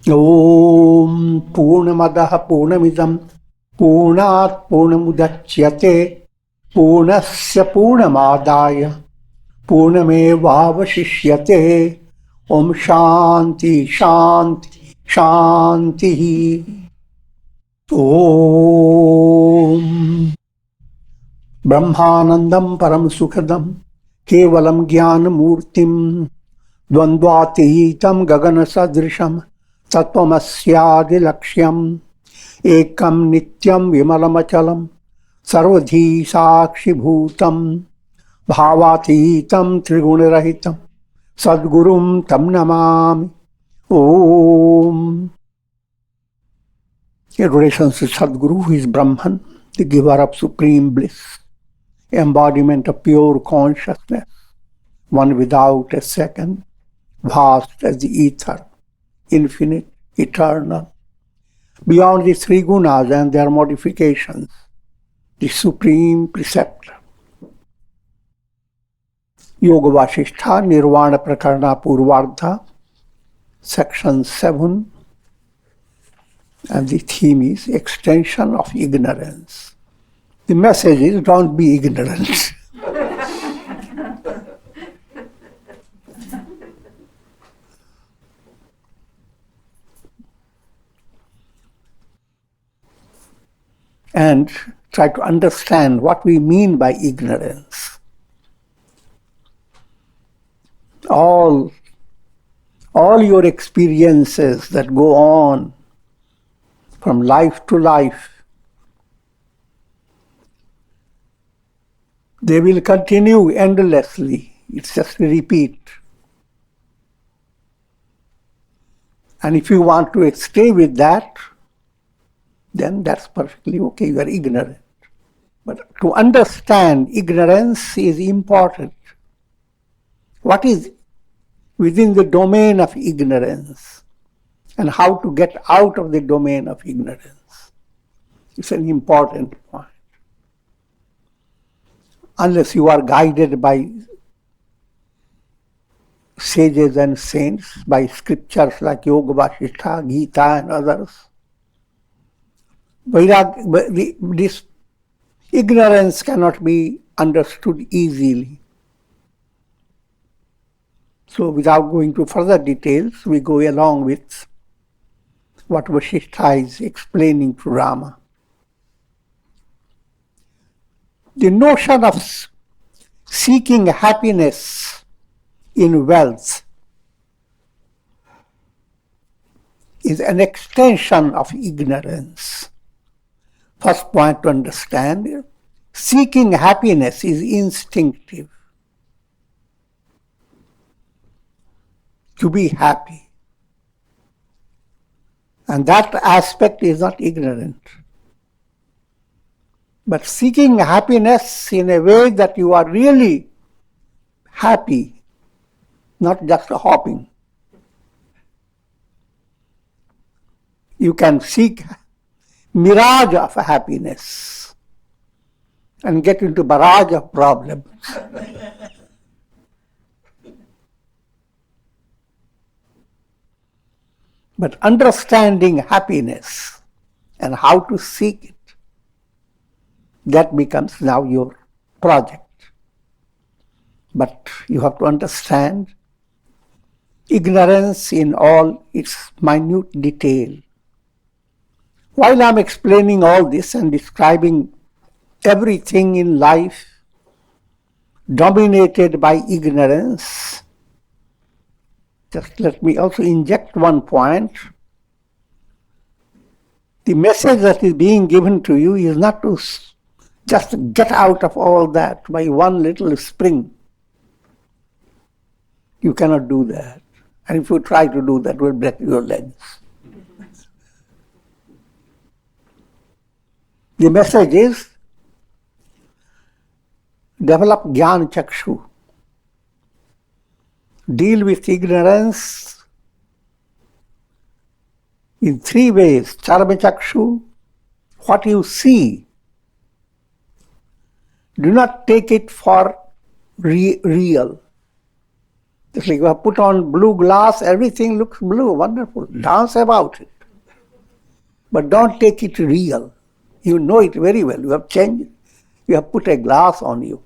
Om Purnamadaha Purnamidam Purnat Purnamudachyate Purnasya Purnamadaya Purnamevavashishyate. Om Shanti Shanti Shanti. Om Brahmanandam Param Sukhadam Kevalam Jnana Murtim Dvandvatitam Gagana Sadrisham Tattvamasya Laksham Ekam Nityam Vimalamachalam Sarvadhi Sakshi Bhutam Bhavatitam Trigunarahitam Sadgurum Tam Namami. Om. Adorations to Sadguru, who is Brahman, the giver of supreme bliss, embodiment of pure consciousness, one without a second, vast as the ether, infinite, eternal, beyond the three gunas and their modifications, the supreme preceptor. Yoga Vasistha, Nirvana Prakarana Purvardha, section 7, and the theme is extension of ignorance. The message is don't be ignorant. And try to understand what we mean by ignorance. All your experiences that go on from life to life, they will continue endlessly. It's just a repeat. And if you want to stay with that, then that's perfectly okay. You are ignorant. But to understand ignorance is important. What is within the domain of ignorance and how to get out of the domain of ignorance? It's an important point. Unless you are guided by sages and saints, by scriptures like Yoga Vasistha, Gita and others, this ignorance cannot be understood easily. So without going to further details, we go along with what Vasistha is explaining to Rama. The notion of seeking happiness in wealth is an extension of ignorance. First point to understand, seeking happiness is instinctive. To be happy. And that aspect is not ignorant. But seeking happiness in a way that you are really happy, not just hopping. You can seek mirage of happiness and get into barrage of problems. But understanding happiness and how to seek it, that becomes now your project. But you have to understand ignorance in all its minute detail. While I'm explaining all this and describing everything in life dominated by ignorance, just let me also inject one point. The message that is being given to you is not to just get out of all that by one little spring. You cannot do that. And if you try to do that, it will break your legs. The message is, develop Jnana Chakshu. Deal with ignorance in three ways. Charma Chakshu, what you see. Do not take it for real. Just like you have put on blue glass, everything looks blue, wonderful. Dance about it. But don't take it real. You know it very well. You have changed. You have put a glass on you.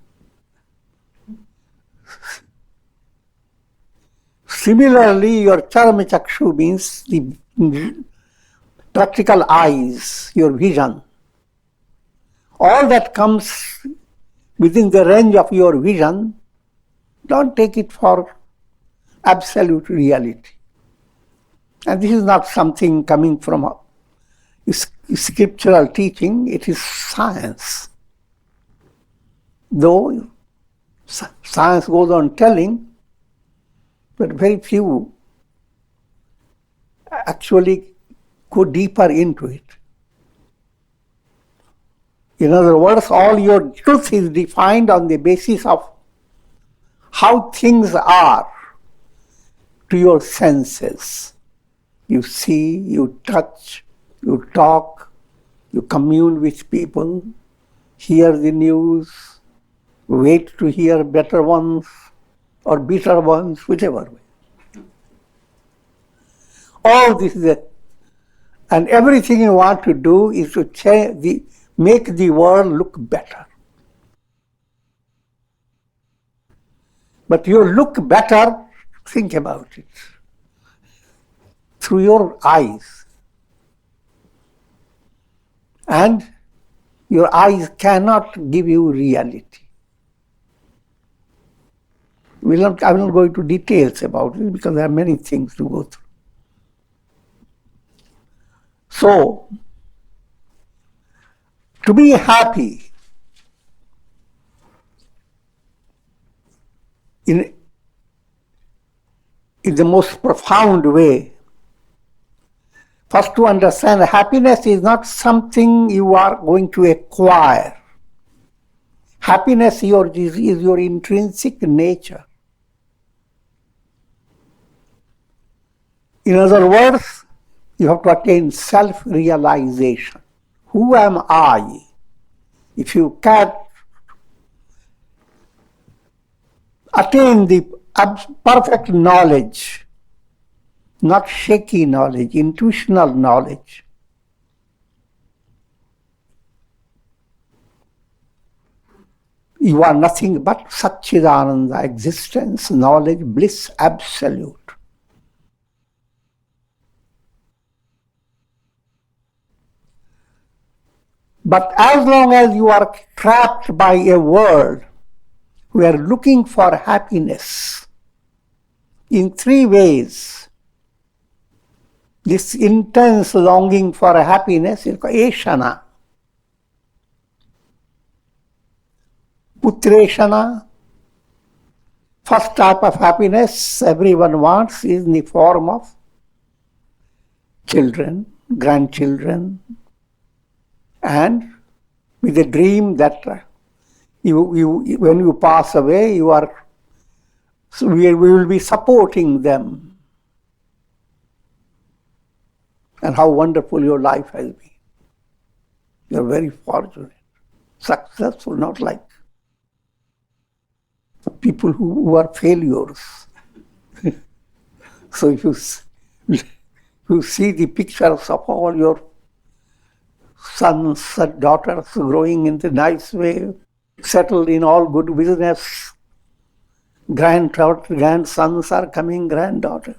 Similarly, your charma chakshu means the practical eyes, your vision. All that comes within the range of your vision, don't take it for absolute reality. And this is not something coming from a scriptural teaching, it is science. Though science goes on telling, but very few actually go deeper into it. In other words, all your truth is defined on the basis of how things are to your senses. You see, you touch, you talk, you commune with people, hear the news, wait to hear better ones or bitter ones, whichever way. All this is and everything you want to do is to make the world look better. But you look better, think about it, through your eyes. And your eyes cannot give you reality. I will not go into details about it because there are many things to go through. So, to be happy in the most profound way, first to understand happiness is not something you are going to acquire. Happiness is your intrinsic nature. In other words, you have to attain self-realization. Who am I? If you can attain the perfect knowledge, not shaky knowledge, intuitional knowledge, you are nothing but Satchidananda, existence, knowledge, bliss, absolute. But as long as you are trapped by a world who are looking for happiness in three ways, this intense longing for happiness is called eshana, putreshana. First type of happiness everyone wants is in the form of children, grandchildren, and with a dream that when you pass away, we will be supporting them. And how wonderful your life has been. You are very fortunate, successful, not like people who are failures. So if you see the pictures of all your sons and daughters growing in the nice way, settled in all good business, grandsons are coming, granddaughters,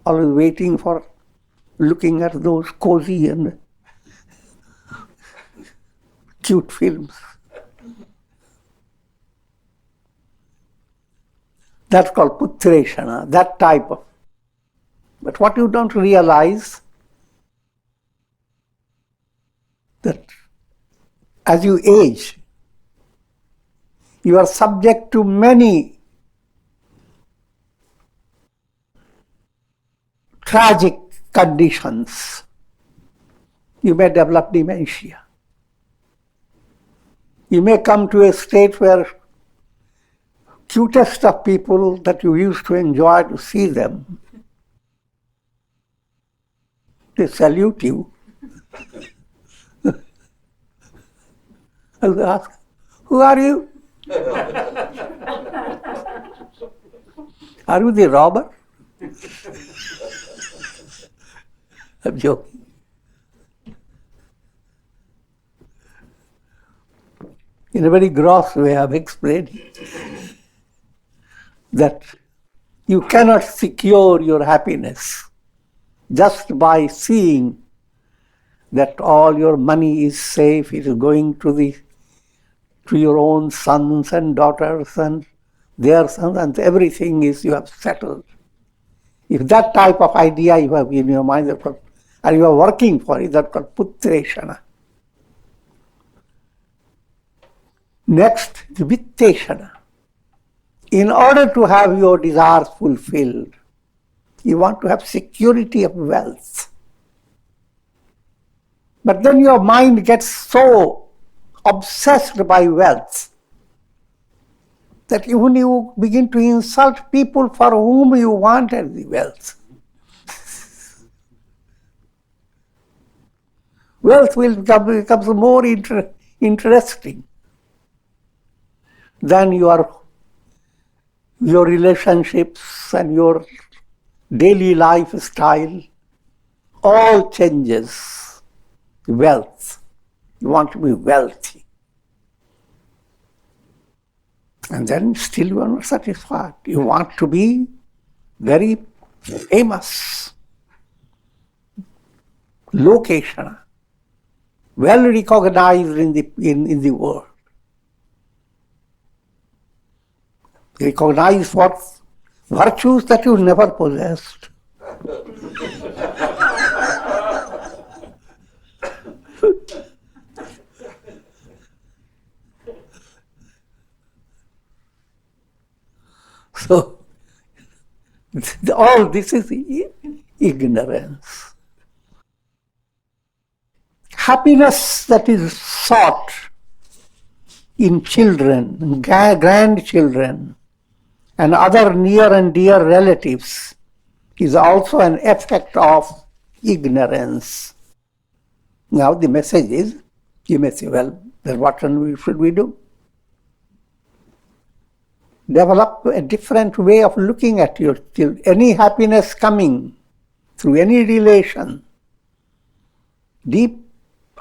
always waiting for looking at those cozy and cute films. That's called putreshana, that type of. But what you don't realize, that as you age, you are subject to many tragic conditions. You may develop dementia. You may come to a state where cutest of people that you used to enjoy to see them, they salute you. I will ask, who are you? Are you the robber? I'm joking. In a very gross way, I've explained that you cannot secure your happiness just by seeing that all your money is safe, it is going to your own sons and daughters and their sons, and everything is you have settled. If that type of idea you have in your mind and you are working for it, that's called putreshana. Next, vitteshana. In order to have your desires fulfilled, you want to have security of wealth. But then your mind gets so obsessed by wealth that even you begin to insult people for whom you wanted the wealth. Wealth will becomes more interesting than your relationships and your daily lifestyle. All changes. Wealth. You want to be wealthy. And then still you are not satisfied. You want to be very famous. Location. Well recognized in the world. Recognize what virtues that you never possessed. So, all this is ignorance. Happiness that is sought in children, grandchildren, and other near and dear relatives is also an effect of ignorance. Now the message is, you may say, well, then what should we do? Develop a different way of looking at your children. Any happiness coming through any relation, deep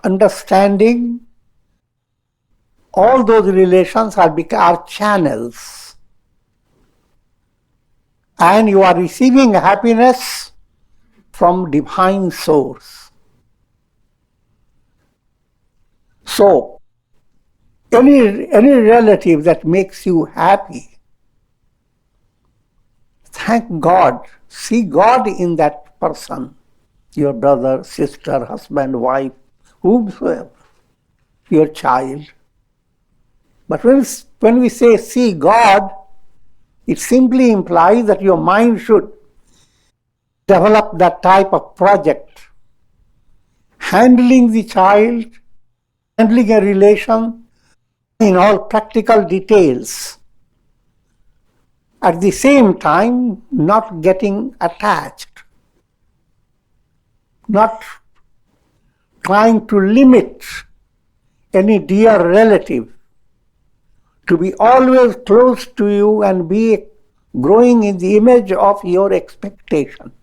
understanding, all those relations are channels. And you are receiving happiness from divine source. So, any relative that makes you happy, thank God, see God in that person, your brother, sister, husband, wife, whomsoever, your child. But when we say see God, it simply implies that your mind should develop that type of project, handling the child, handling a relation in all practical details. At the same time, not getting attached, not trying to limit any dear relative, to be always close to you and be growing in the image of your expectations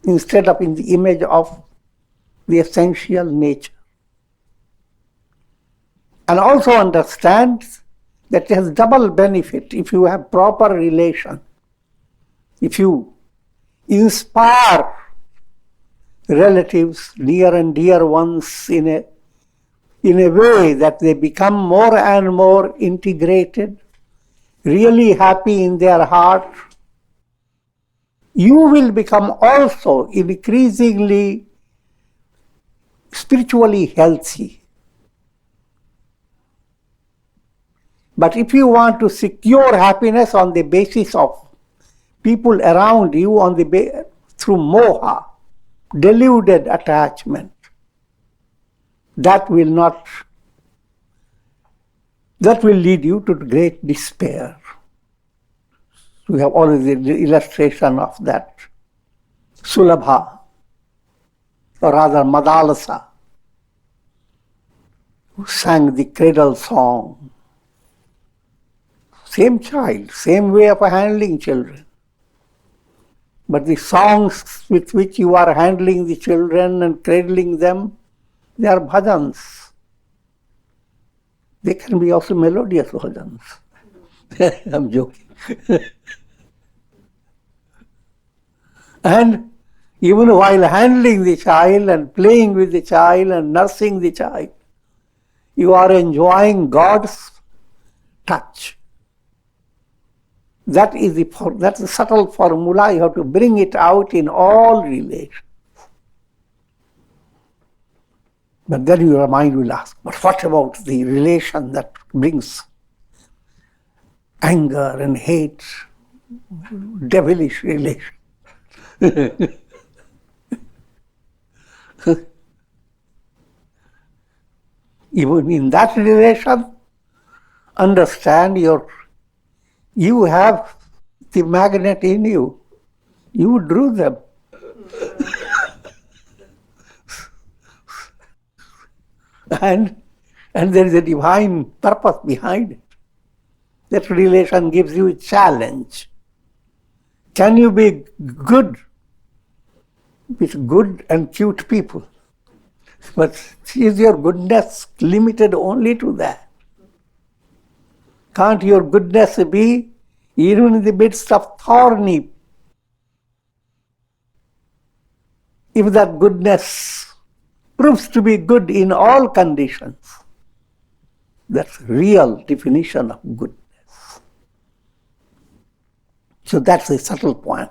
instead of in the image of the essential nature. And also understand that it has double benefit if you have proper relation. If you inspire relatives, near and dear ones, in a way that they become more and more integrated, really happy in their heart, you will become also increasingly spiritually healthy. But if you want to secure happiness on the basis of people around you, through moha, deluded attachment, that will lead you to great despair. We have already the illustration of that. Sulabha, or rather Madalasa, who sang the cradle song, Same child, same way of handling children. But the songs with which you are handling the children and cradling them, they are bhajans. They can be also melodious bhajans. I'm joking. And even while handling the child and playing with the child and nursing the child, you are enjoying God's touch. That's the subtle formula. You have to bring it out in all relations. But then your mind will ask, but what about the relation that brings anger and hate, devilish relation? Even in that relation, understand you have the magnet in you. You drew them. And there is a divine purpose behind it. That relation gives you a challenge. Can you be good with good and cute people? But is your goodness limited only to that? Can't your goodness be even in the midst of thorny? If that goodness proves to be good in all conditions, that's real definition of goodness. So that's a subtle point.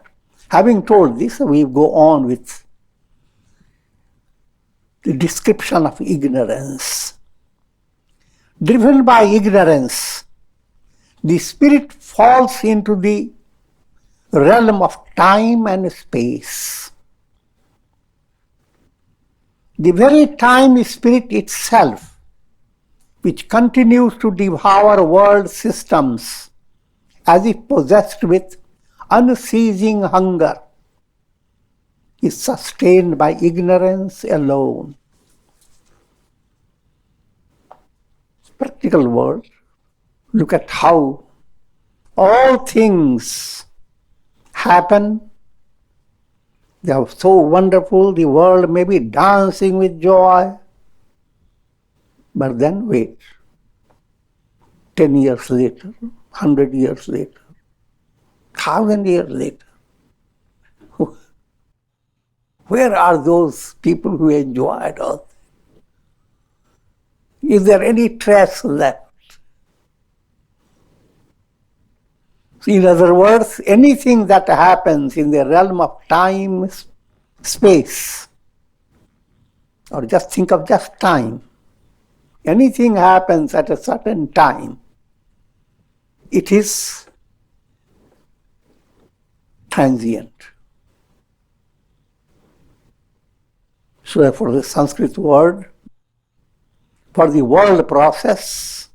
Having told this, we go on with the description of ignorance. Driven by ignorance, the spirit falls into the realm of time and space. The very time spirit itself, which continues to devour world systems as if possessed with unceasing hunger, is sustained by ignorance alone. Practical world. Look at how all things happen. They are so wonderful, the world may be dancing with joy. But then wait. 10 years later, 100 years later, 1,000 years later, where are those people who enjoyed all that? Is there any trace left? In other words, anything that happens in the realm of time, space, or just think of just time, anything happens at a certain time, it is transient. So therefore the Sanskrit word for the world process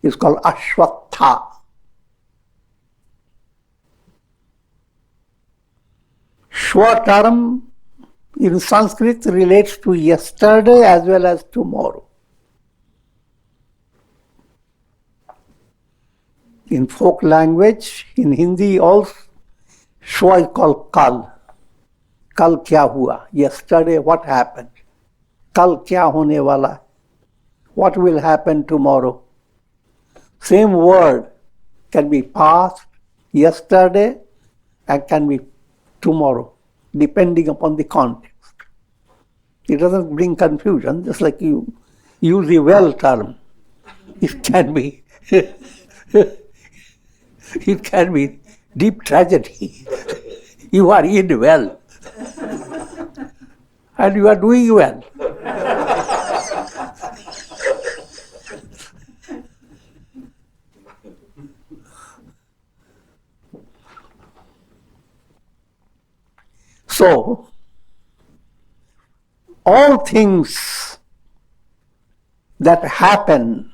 is called Ashvatha. Shwa term in Sanskrit relates to yesterday as well as tomorrow. In folk language, in Hindi also, Shwa is called Kal. Kal kya hua? Yesterday what happened? Kal kya hone wala? What will happen tomorrow? Same word can be past, yesterday, and can be tomorrow, depending upon the context. It doesn't bring confusion, just like you use the well term. It can be it can be deep tragedy. You are in well. And you are doing well. So, all things that happen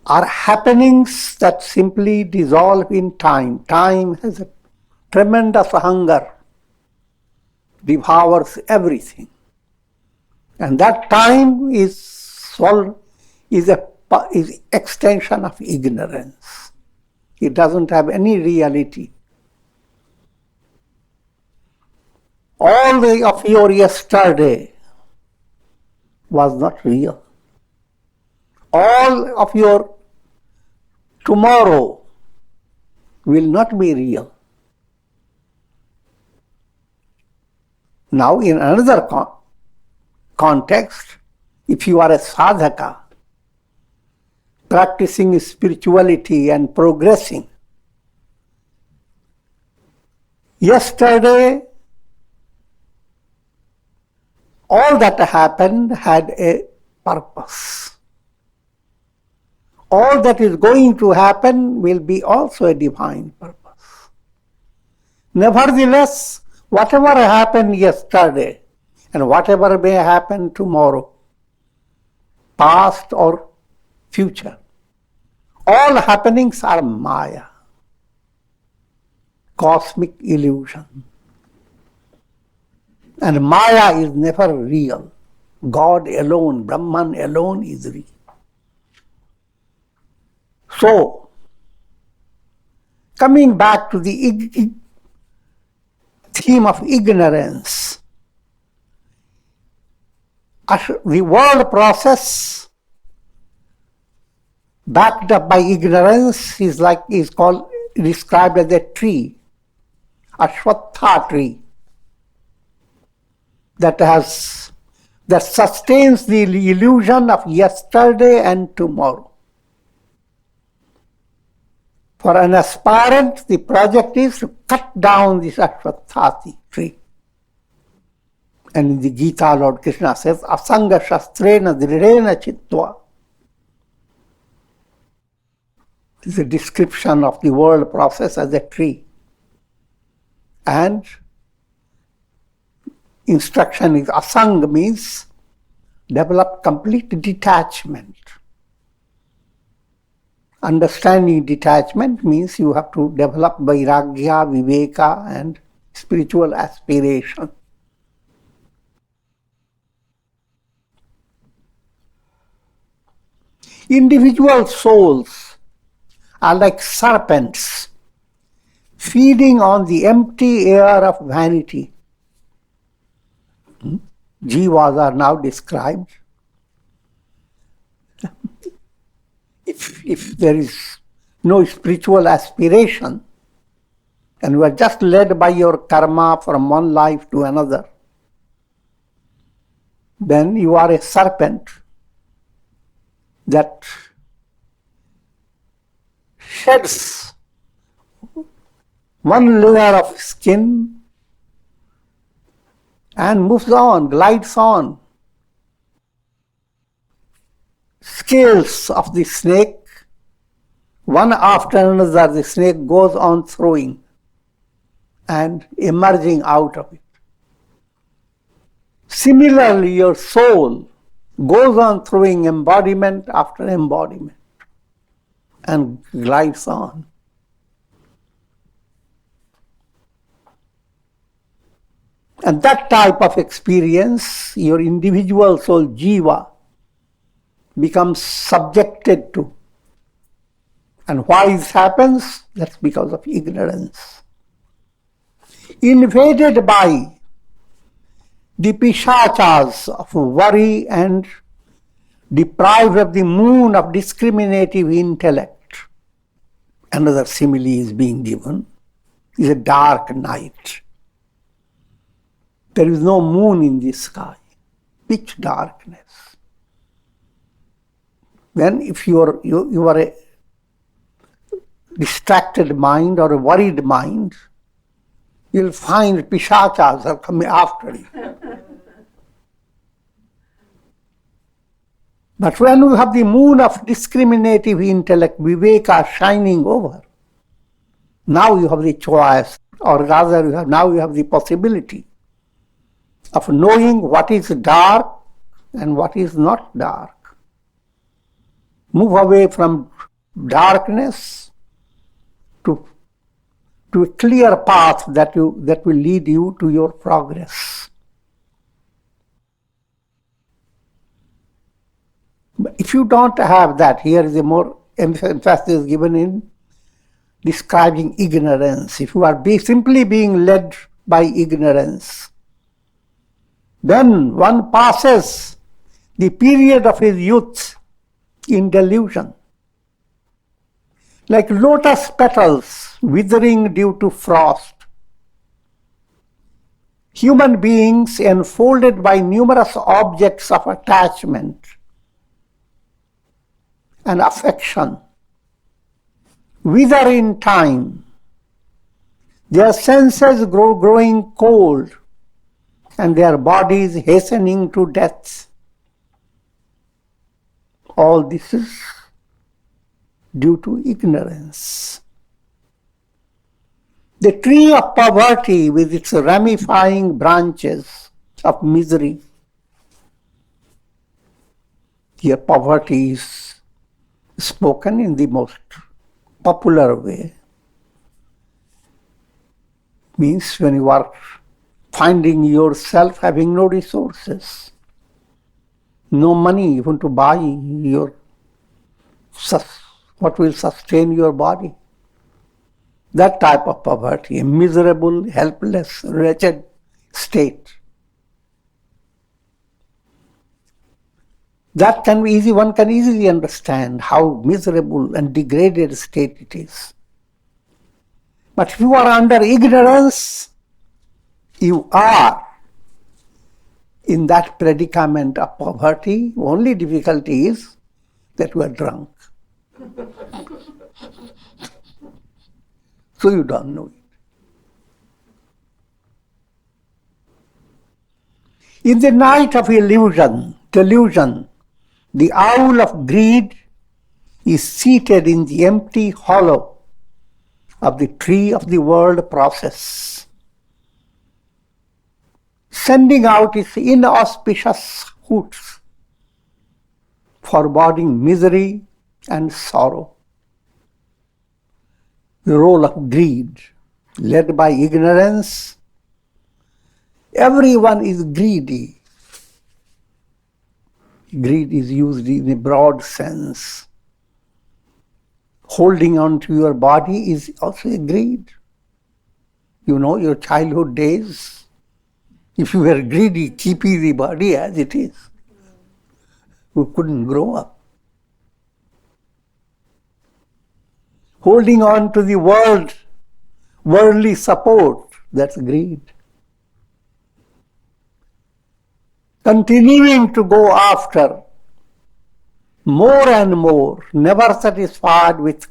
are happenings that simply dissolve in time. Time has a tremendous hunger, devours everything. And that time is a is extension of ignorance. It doesn't have any reality. All of your yesterday was not real. All of your tomorrow will not be real. Now, in another context, if you are a sadhaka, practicing spirituality and progressing, yesterday, all that happened had a purpose. All that is going to happen will be also a divine purpose. Nevertheless, whatever happened yesterday and whatever may happen tomorrow, past or future, all happenings are Maya, cosmic illusion. And Maya is never real. God alone, Brahman alone is real. So, coming back to the theme of ignorance, the world process backed up by ignorance is described as a tree, Ashwatha tree, that sustains the illusion of yesterday and tomorrow. For an aspirant, the project is to cut down this Ashwatthati tree. And in the Gita, Lord Krishna says, Asanga shastrena drirena chittva. This is a description of the world process as a tree. And instruction is asanga, means develop complete detachment. Understanding detachment means you have to develop vairagya, viveka, and spiritual aspiration. Individual souls are like serpents feeding on the empty air of vanity. Jivas are now described. If there is no spiritual aspiration and you are just led by your karma from one life to another, then you are a serpent that sheds one layer of skin and moves on, glides on. Scales of the snake, one after another, the snake goes on throwing and emerging out of it. Similarly, your soul goes on throwing embodiment after embodiment and glides on. And that type of experience, your individual soul, jiva, becomes subjected to. And why this happens? That's because of ignorance. Invaded by the pishachas of worry and deprived of the moon of discriminative intellect. Another simile is being given. It's a dark night. There is no moon in the sky. Pitch darkness. Then if you are a distracted mind or a worried mind, you'll find pishachas are coming after you. But when you have the moon of discriminative intellect, viveka, shining over, now you have the choice, or rather now you have the possibility of knowing what is dark and what is not dark. Move away from darkness to a clear path that will lead you to your progress. If you don't have that, here is a more emphasis given in describing ignorance. If you are simply being led by ignorance, then one passes the period of his youth in delusion. Like lotus petals withering due to frost, human beings enfolded by numerous objects of attachment and affection wither in time, their senses growing cold and their bodies hastening to death. All this is due to ignorance. The tree of poverty with its ramifying branches of misery. Here poverty is spoken in the most popular way. Means when you are finding yourself having no resources, no money even to buy your what will sustain your body. That type of poverty, a miserable, helpless, wretched state. That can be easy, one can easily understand how miserable and degraded state it is. But if you are under ignorance, you are in that predicament of poverty. Only difficulty is that you are drunk. So you don't know it. In the night of delusion, the owl of greed is seated in the empty hollow of the tree of the world process, sending out its inauspicious hoots, foreboding misery and sorrow. The role of greed, led by ignorance. Everyone is greedy. Greed is used in a broad sense. Holding on to your body is also a greed. You know, your childhood days, if you were greedy, keeping the body as it is, you couldn't grow up. Holding on to the worldly support, that's greed. Continuing to go after more and more, never satisfied with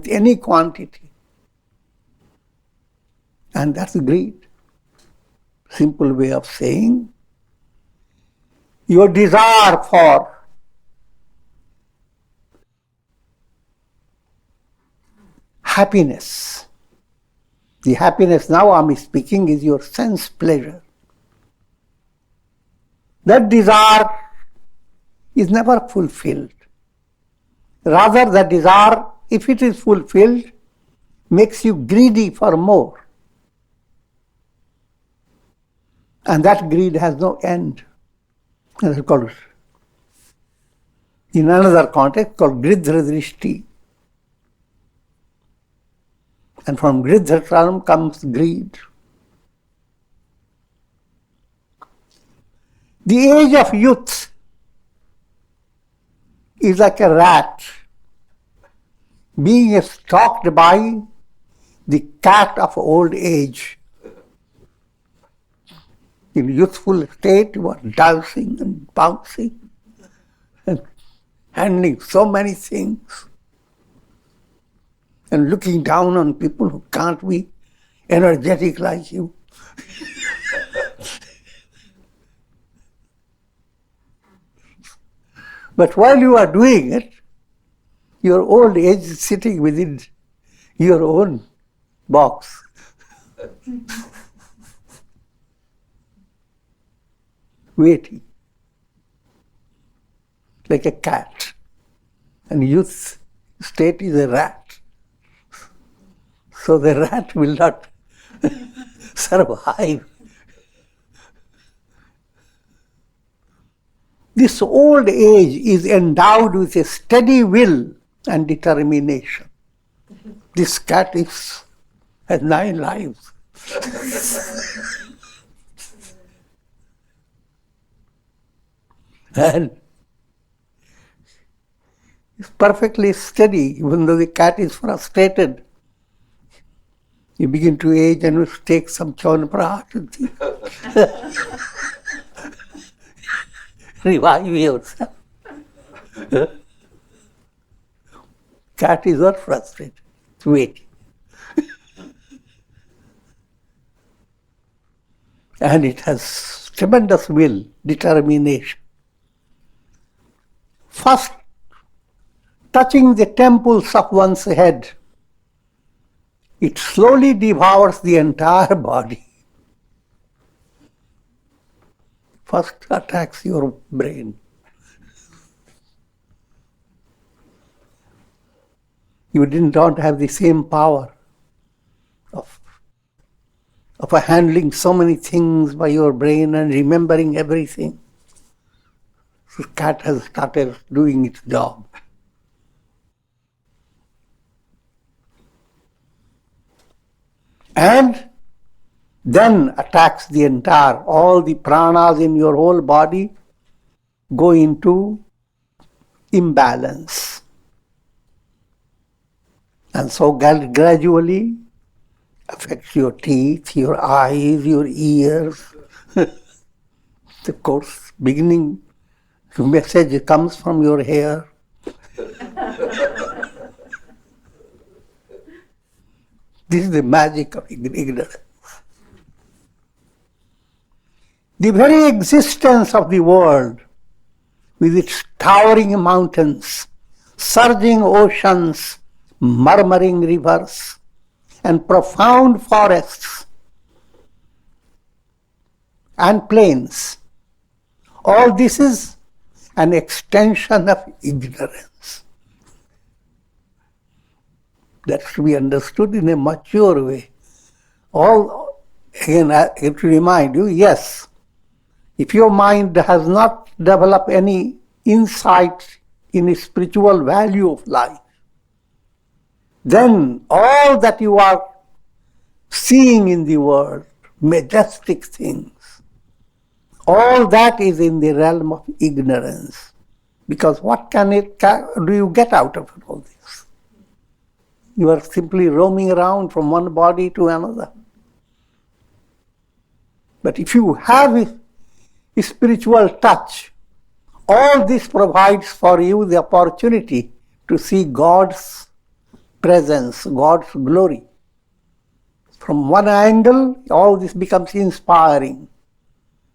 any quantity. And that's greed. Simple way of saying, your desire for happiness. The happiness now I'm speaking is your sense pleasure. That desire is never fulfilled. Rather, the desire, if it is fulfilled, makes you greedy for more. And that greed has no end. That's called, in another context, called gridhra drishti. And from gridhra term comes greed. The age of youth is like a rat being stalked by the cat of old age. In youthful state, you are dancing and bouncing and handling so many things and looking down on people who can't be energetic like you. But while you are doing it, your old age is sitting within your own box. Waiting. Like a cat. And youth state is a rat. So the rat will not survive. This old age is endowed with a steady will and determination. This cat has 9 lives. And it's perfectly steady, even though the cat is frustrated. You begin to age and you take some Chyawanprash and revive yourself. Cat is not frustrated, it's waiting. And it has tremendous will, determination. First, touching the temples of one's head, it slowly devours the entire body. First attacks your brain. You don't have the same power of handling so many things by your brain and remembering everything. The cat has started doing its job. And then attacks the entire, all the pranas in your whole body go into imbalance. And so gradually affects your teeth, your eyes, your ears. Of course, beginning, the message comes from your hair. This is the magic of ignorance. The very existence of the world, with its towering mountains, surging oceans, murmuring rivers, and profound forests and plains, all this is an extension of ignorance. That's to be understood in a mature way. Again, I have to remind you, yes, if your mind has not developed any insight in the spiritual value of life, then all that you are seeing in the world, majestic things, all that is in the realm of ignorance. Because what do you get out of all this? You are simply roaming around from one body to another. But if you have a spiritual touch, all this provides for you the opportunity to see God's presence, God's glory. From one angle, all this becomes inspiring.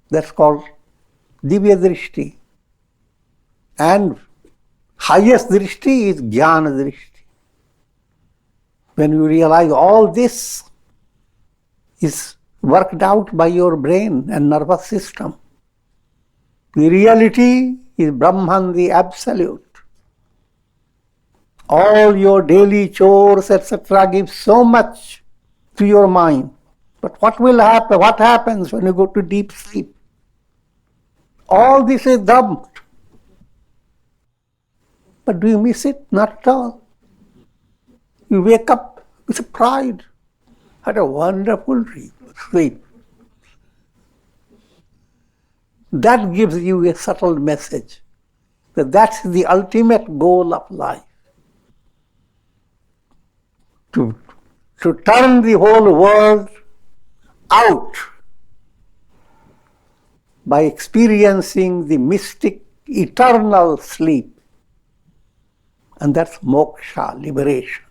That's called Divya Drishti. And highest Drishti is Jnana Drishti. When you realize all this is worked out by your brain and nervous system, the reality is Brahman, the Absolute. All your daily chores, etc., give so much to your mind. But what will happen? What happens when you go to deep sleep? All this is dumped. But do you miss it? Not at all. You wake up with pride. Had a wonderful sleep. That gives you a subtle message that that's the ultimate goal of life. To turn the whole world out by experiencing the mystic eternal sleep. And that's moksha, liberation.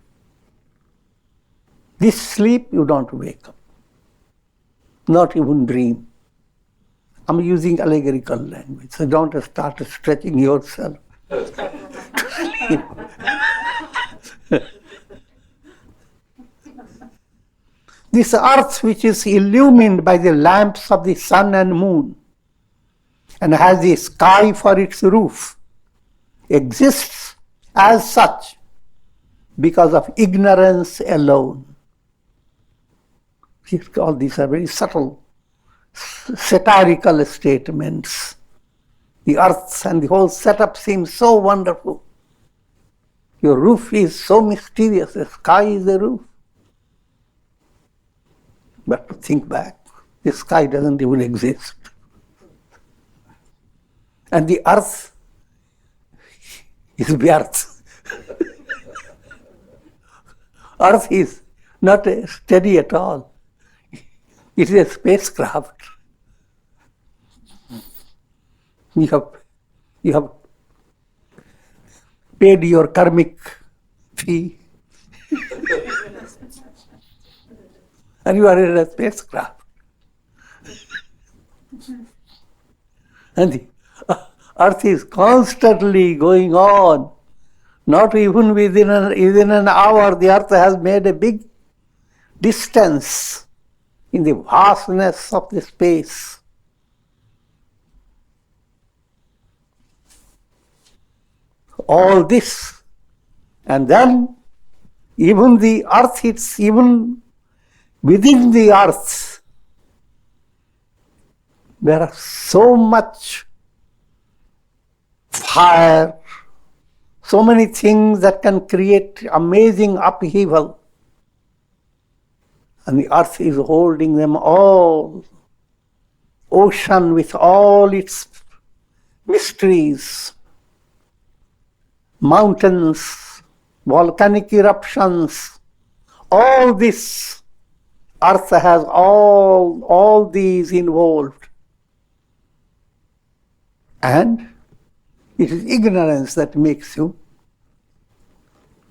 This sleep, you don't wake up, not even dream. I'm using allegorical language, so don't start stretching yourself to sleep. This earth, which is illumined by the lamps of the sun and moon and has the sky for its roof, exists as such because of ignorance alone. All these are very subtle, satirical statements The earth and the whole setup seems so wonderful. Your roof is so mysterious. The sky is the roof. But to think back, the sky doesn't even exist. And the earth is the earth. Earth is not steady at all. It is a spacecraft. You have paid your karmic fee and you are in a spacecraft. And the earth is constantly going on. Not even within an hour, the earth has made a big distance in the vastness of the space. All this, and then even the earth, it's even within the earth, there are so much fire, so many things that can create amazing upheaval. And the earth is holding them all. Ocean with all its mysteries, mountains, volcanic eruptions, all this, earth has all these involved. And it is ignorance that makes you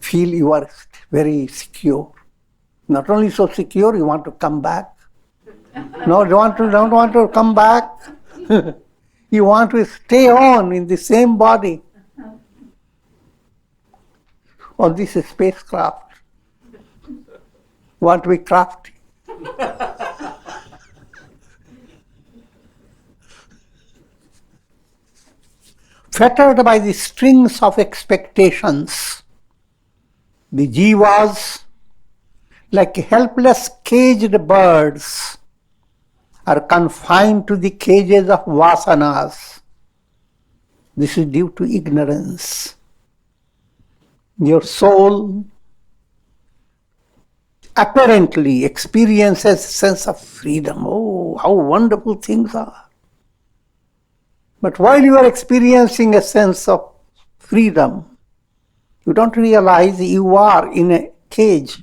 feel you are very secure. Not only so secure, you want to come back. No, don't want to come back. You want to stay on in the same body on this spacecraft. You want to be crafty. Fettered by the strings of expectations, the jivas, like helpless caged birds, are confined to the cages of vasanas. This is due to ignorance. Your soul apparently experiences a sense of freedom. Oh, how wonderful things are. But while you are experiencing a sense of freedom, you don't realize you are in a cage.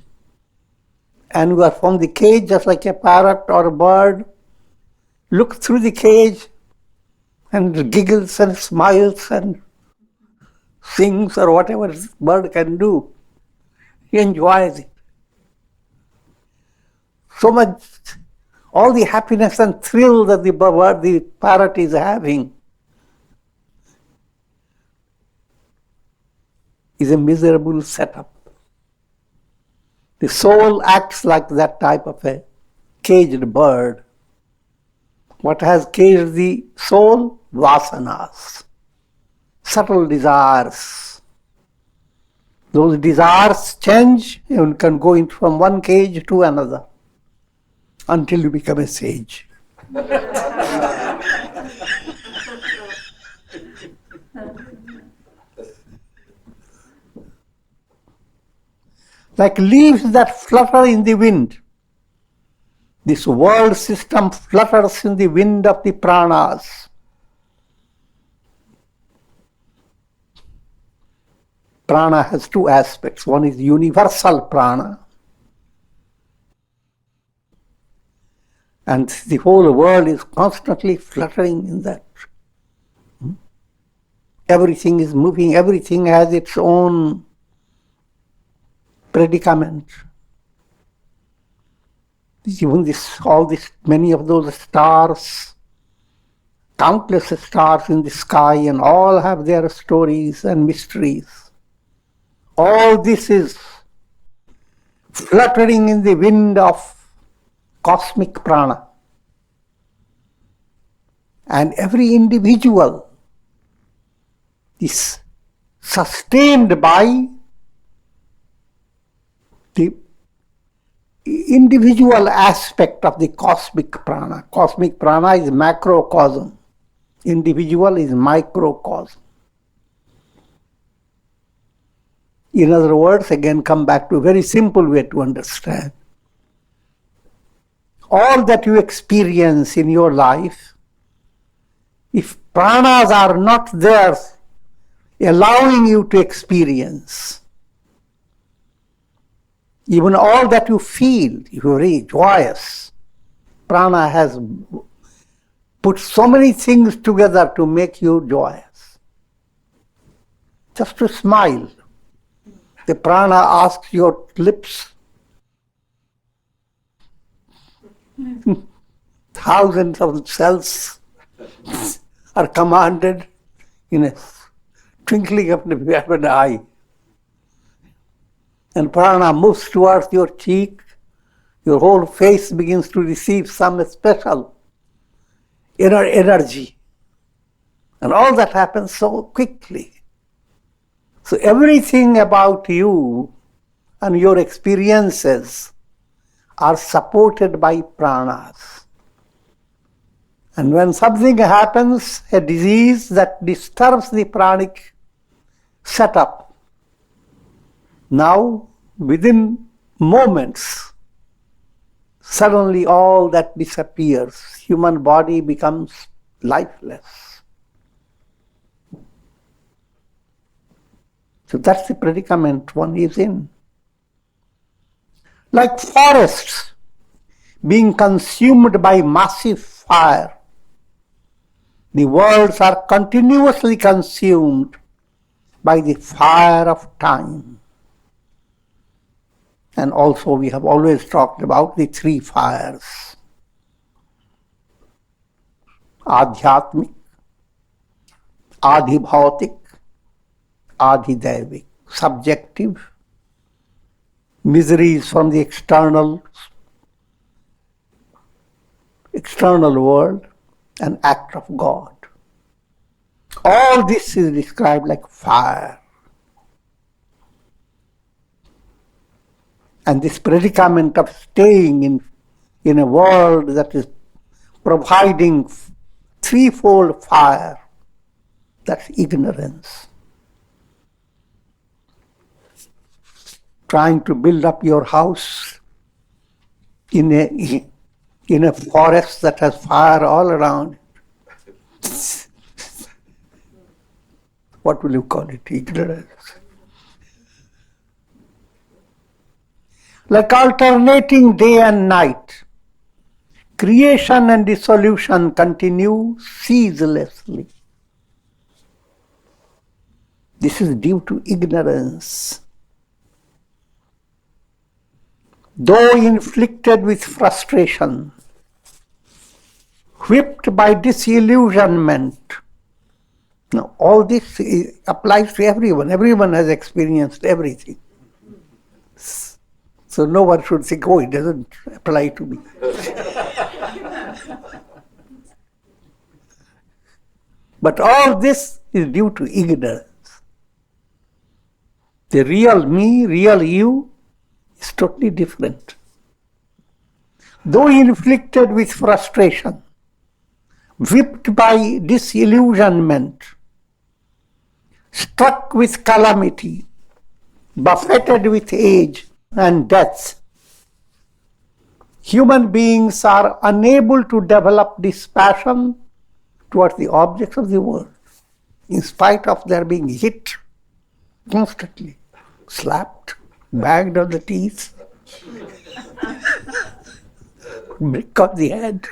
And you are from the cage just like a parrot or a bird. Look through the cage and giggles and smiles and sings or whatever bird can do. He enjoys it. So much, all the happiness and thrill that the bird, the parrot is having is a miserable setup. The soul acts like that type of a caged bird. What has caged the soul? Vasanas, subtle desires. Those desires change and can go in from one cage to another until you become a sage. Like leaves that flutter in the wind, this world system flutters in the wind of the pranas. Prana has two aspects. One is universal prana, and the whole world is constantly fluttering in that. Everything is moving, everything has its own predicament. Even many of those stars, countless stars in the sky, and all have their stories and mysteries. All this is fluttering in the wind of cosmic prana. And every individual is sustained by the individual aspect of the cosmic prana. Cosmic prana is macrocosm. Individual is microcosm. In other words, again come back to a very simple way to understand. All that you experience in your life, if pranas are not there allowing you to experience, even all that you feel, if you're very joyous, prana has put so many things together to make you joyous. Just to smile, the prana asks your lips, thousands of cells are commanded in a twinkling of an eye. And prana moves towards your cheek, your whole face begins to receive some special inner energy. And all that happens so quickly. So everything about you and your experiences are supported by pranas. And when something happens, a disease that disturbs the pranic setup, now within moments, suddenly all that disappears. Human body becomes lifeless. So that's the predicament one is in. Like forests being consumed by massive fire, the worlds are continuously consumed by the fire of time. And also we have always talked about the three fires. Adhyatmic, Adhibhautik, Adhidaivik. Subjective, miseries from the external world, and act of God. All this is described like fire. And this predicament of staying in a world that is providing threefold fire, that's ignorance. Trying to build up your house in a forest that has fire all around. What will you call it? Ignorance. Like alternating day and night, creation and dissolution continue ceaselessly. This is due to ignorance. Though inflicted with frustration, whipped by disillusionment. Now, all this applies to everyone. Everyone has experienced everything. So no one should think, oh, it doesn't apply to me. But all this is due to ignorance. The real me, real you, is totally different. Though inflicted with frustration, whipped by disillusionment, struck with calamity, buffeted with age and death, human beings are unable to develop this passion towards the objects of the world, in spite of their being hit constantly, slapped, banged on the teeth, brick on the head,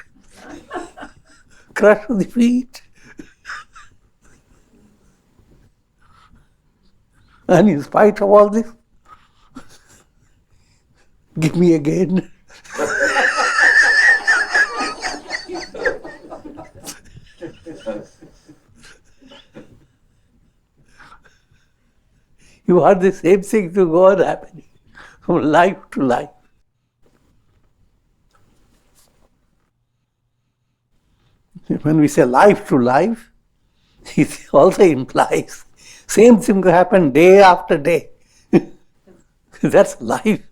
crush on the feet. And in spite of all this, give me again. You are the same thing to go on happening from life to life. When we say life to life, it also implies same thing to happen day after day. That's life.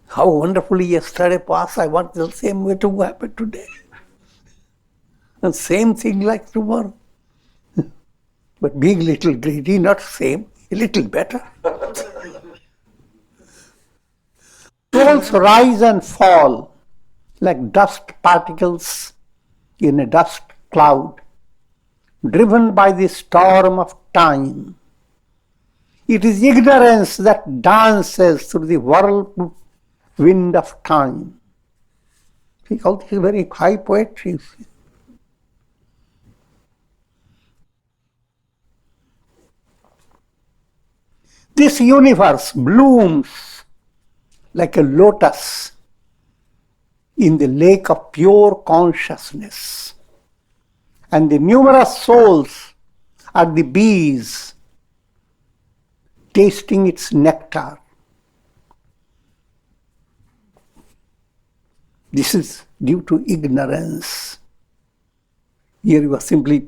How wonderfully yesterday passed, I want the same way to happen today. And same thing like tomorrow. But being little greedy, not same, a little better. Souls rise and fall like dust particles in a dust cloud, driven by the storm of time. It is ignorance that dances through the whirlwind of time. See, all this is very high poetry. This universe blooms like a lotus in the lake of pure consciousness. And the numerous souls are the bees tasting its nectar. This is due to ignorance. Here you are simply,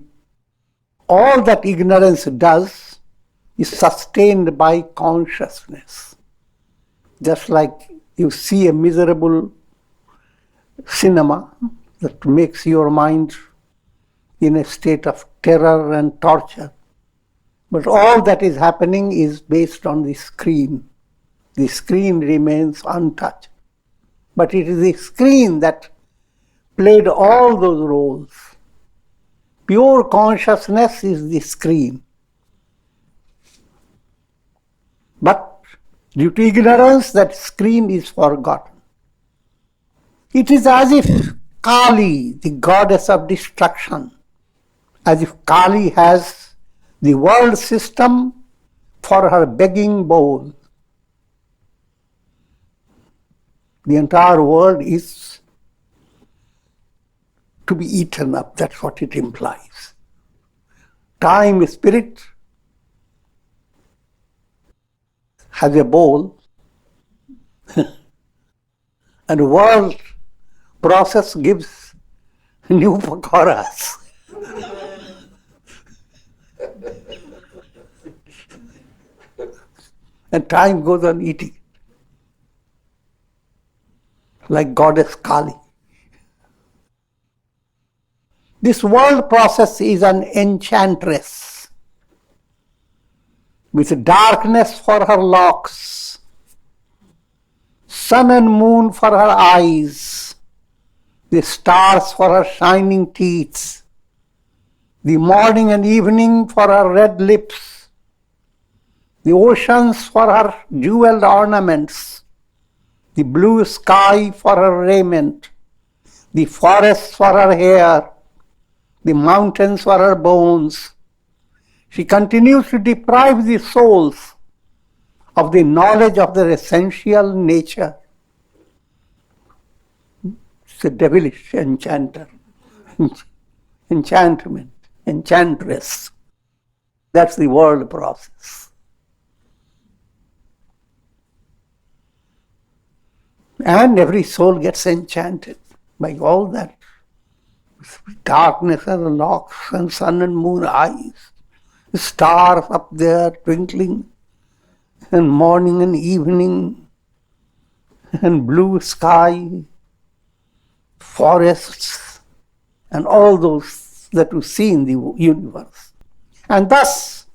all that ignorance does is sustained by consciousness. Just like you see a miserable cinema that makes your mind in a state of terror and torture. But all that is happening is based on the screen. The screen remains untouched. But it is the screen that played all those roles. Pure consciousness is the screen. But due to ignorance, that screen is forgotten. It is as if Kali, the goddess of destruction, as if Kali has the world system for her begging bowl. The entire world is to be eaten up, that's what it implies. Time, spirit, has a bowl, and world process gives new pakoras. And time goes on eating, like goddess Kali. This world process is an enchantress with darkness for her locks, sun and moon for her eyes, the stars for her shining teeth, the morning and evening for her red lips, the oceans for her jeweled ornaments, the blue sky for her raiment, the forests for her hair, the mountains for her bones. She continues to deprive the souls of the knowledge of their essential nature. It's a devilish enchanter, enchantment, enchantress. That's the world process. And every soul gets enchanted by all that. Darkness and locks and sun and moon eyes. Stars up there twinkling, and morning and evening, and blue sky, forests, and all those that you see in the universe. And thus,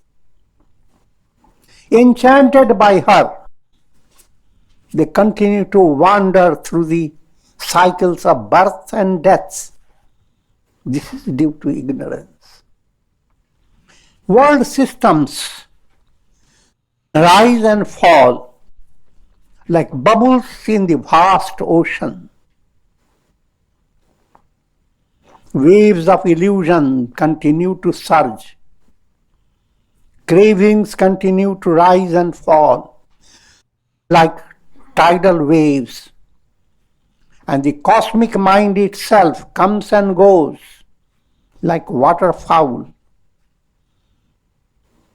enchanted by her, they continue to wander through the cycles of birth and death. This is due to ignorance. World systems rise and fall like bubbles in the vast ocean. Waves of illusion continue to surge. Cravings continue to rise and fall like tidal waves. And the cosmic mind itself comes and goes like waterfowl.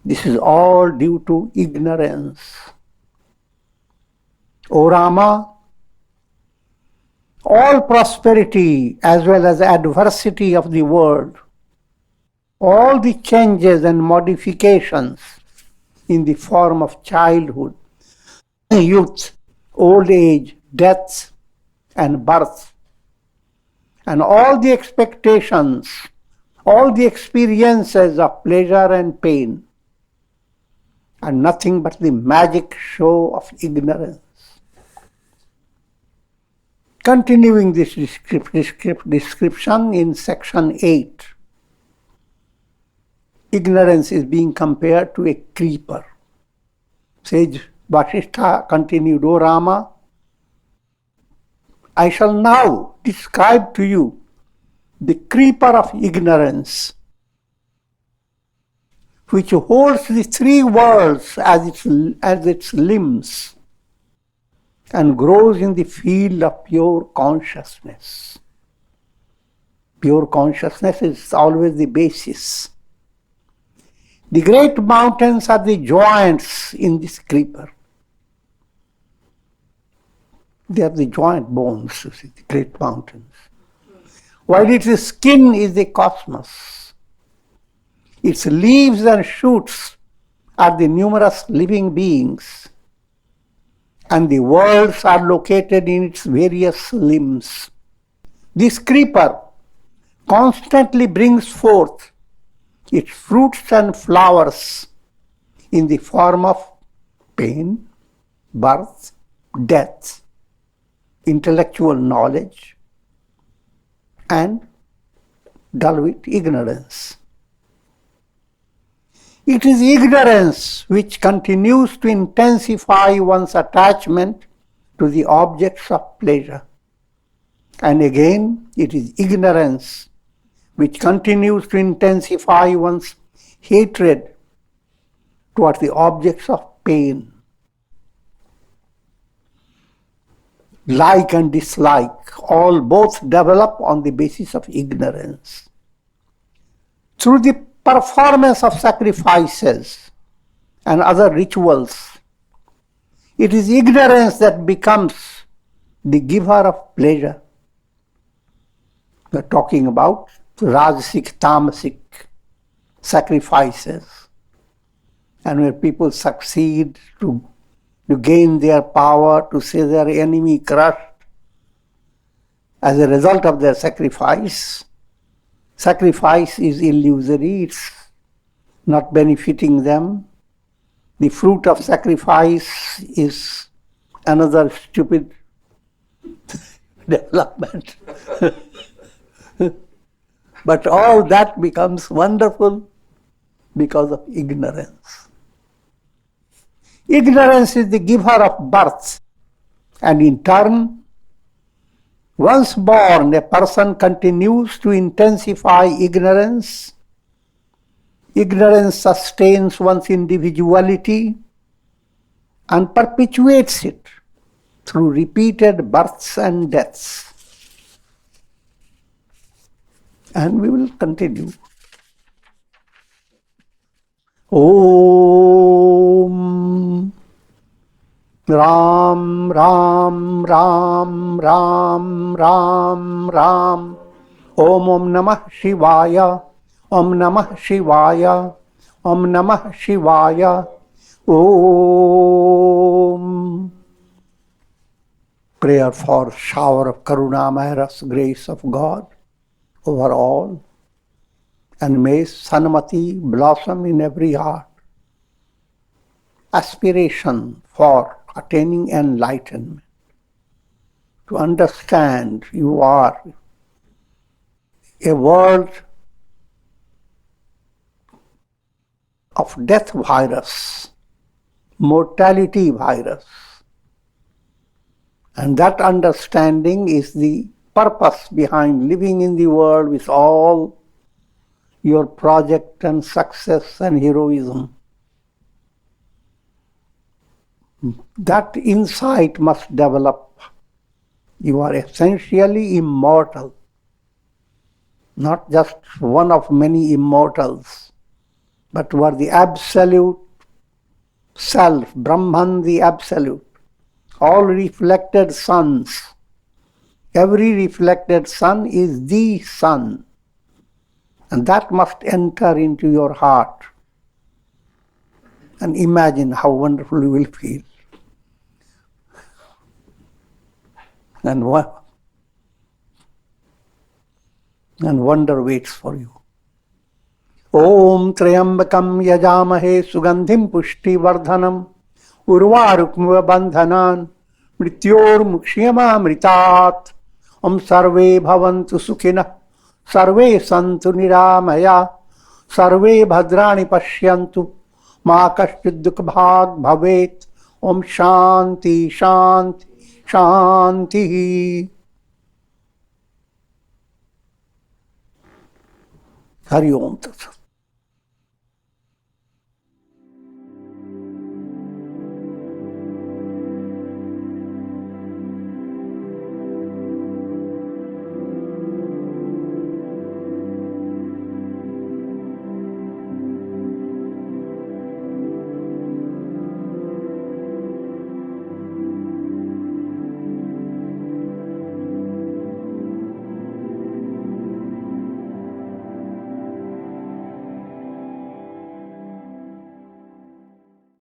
This is all due to ignorance. O Rama, all prosperity as well as adversity of the world, all the changes and modifications in the form of childhood, youth, old age, death, and birth, and all the expectations All the experiences of pleasure and pain are nothing but the magic show of ignorance. Continuing this description in section 8, ignorance is being compared to a creeper. Sage Vasistha continued, O Rama, I shall now describe to you the creeper of ignorance, which holds the three worlds as its limbs and grows in the field of pure consciousness. Pure consciousness is always the basis. The great mountains are the joints in this creeper. They are the joint bones, you see, the great mountains. While its skin is the cosmos. Its leaves and shoots are the numerous living beings, and the worlds are located in its various limbs. This creeper constantly brings forth its fruits and flowers in the form of pain, birth, death, intellectual knowledge, and dull with ignorance. It is ignorance which continues to intensify one's attachment to the objects of pleasure. And again, it is ignorance which continues to intensify one's hatred towards the objects of pain. Like and dislike, all both develop on the basis of ignorance. Through the performance of sacrifices and other rituals, it is ignorance that becomes the giver of pleasure. We are talking about Rajasic, Tamasic sacrifices, and where people succeed to gain their power, to see their enemy crushed as a result of their sacrifice. Sacrifice is illusory, it's not benefiting them. The fruit of sacrifice is another stupid development. But all that becomes wonderful because of ignorance. Ignorance is the giver of birth, and in turn, once born, a person continues to intensify ignorance. Ignorance sustains one's individuality and perpetuates it through repeated births and deaths. And we will continue. Om Ram Ram Ram Ram Ram Ram Om Namah Shivaya Om Namah Shivaya Om Namah Shivaya Om. Prayer for shower of Karunamayras, grace of God over all, and may Sanmati blossom in every heart. Aspiration for attaining enlightenment, to understand you are a world of death virus, mortality virus, and that understanding is the purpose behind living in the world with all your project and success and heroism. That insight must develop. You are essentially immortal, not just one of many immortals, but you are the absolute self, Brahman the absolute. All reflected suns. Every reflected sun is the sun. And that must enter into your heart. And imagine how wonderful you will feel. And wonder waits for you. Om Trayambakam Yajamahe Sugandhim Pushti Vardhanam Urvarukmiva Bandhanan Mrityor Mukshiyama Mritat. Om Sarve Bhavantu Sukhina Sarve Santu Niramaya Sarve Bhadrani Pashyantu Ma Kashchid Dukh Bhag Bhavet. Om Shanti Shanti Shanti. Hari Om Tat Sat.